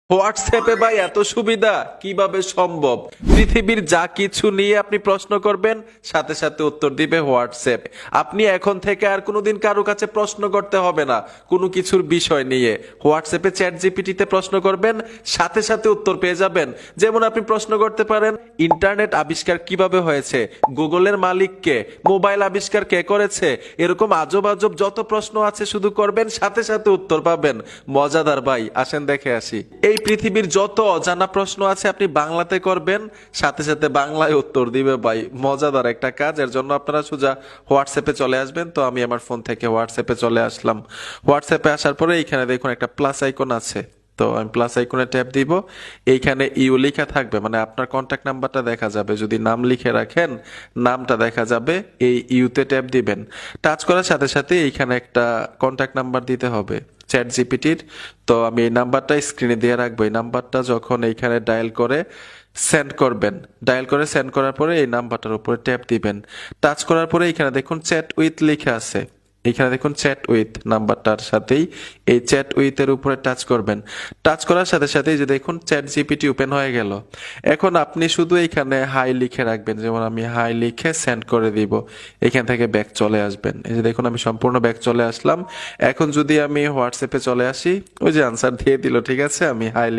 হোয়াটসঅ্যাপে ভাই এত সুবিধা কিভাবে সম্ভব? পৃথিবীর যা কিছু নিয়ে আপনি প্রশ্ন করবেন, সাথে সাথে উত্তর দিবে হোয়াটসঅ্যাপ। আপনি এখন থেকে আর কোনোদিন কারো কাছে প্রশ্ন করতে হবে না কোনো কিছুর বিষয় নিয়ে। হোয়াটসঅ্যাপে চ্যাট জিপিটিতে প্রশ্ন করবেন, সাথে সাথে উত্তর পেয়ে যাবেন। যেমন আপনি প্রশ্ন করতে পারেন, ইন্টারনেট আবিষ্কার কিভাবে হয়েছে, গুগলের মালিক কে, মোবাইল আবিষ্কার কে করেছে, এরকম আজব আজব যত প্রশ্ন আছে শুধু করবেন, সাথে সাথে উত্তর পাবেন। মজাদার ভাই, আসেন দেখে আসি। এই পৃথিবীর যত অজানা প্রশ্ন আছে আপনি বাংলাতে করবেন, সাথে সাথে বাংলায় উত্তর দিবে ভাই। মজাদার একটা কাজ। এর জন্য আপনারা সোজা হোয়াটসঅ্যাপে চলে আসবেন। তো আমি আমার ফোন থেকে হোয়াটসঅ্যাপে চলে আসলাম। হোয়াটসঅ্যাপে আসার পরে এইখানে দেখুন একটা প্লাস আইকন আছে। তো আমি প্লাস আইকনে ট্যাপ দিব। এইখানে ইউ লেখা থাকবে, মানে আপনার কন্ট্যাক্ট নাম্বারটা দেখা যাবে। যদি নাম লিখে রাখেন, নামটা দেখা যাবে। এই ইউতে ট্যাপ দিবেন। টাচ করার সাথে সাথে এইখানে একটা কন্ট্যাক্ট নাম্বার দিতে হবে চ্যাট জিপিটির। তো আমি এই নাম্বারটা স্ক্রিনে দিয়ে রাখবো। এই নাম্বারটা যখন এইখানে ডায়াল করে সেন্ড করবেন, ডায়াল করে সেন্ড করার পরে এই নাম্বারটার উপরে ট্যাপ দিবেন। টাচ করার পরে এখানে দেখুন চ্যাট উইথ লেখা আছে। এখানে দেখুন চ্যাট উইথ নাম্বারটার সাথেই এই চ্যাট উইথ এর উপরে টাচ করবেন। টাচ করার সাথে সাথেই যে দেখুন চ্যাট জিপিটি ওপেন হয়ে গেল। এখন আপনি শুধু এখানে হাই লিখে রাখবেন। যেমন আমি হাই লিখে সেন্ড করে দিব। এখান থেকে ব্যাক চলে আসবেন। এই যে দেখুন আমি সম্পূর্ণ ব্যাক চলে আসলাম। এখন যদি আমি হোয়াটসঅ্যাপে চলে আসি, ওই যে আনসার দিয়ে দিল, ঠিক আছে। আমি হাই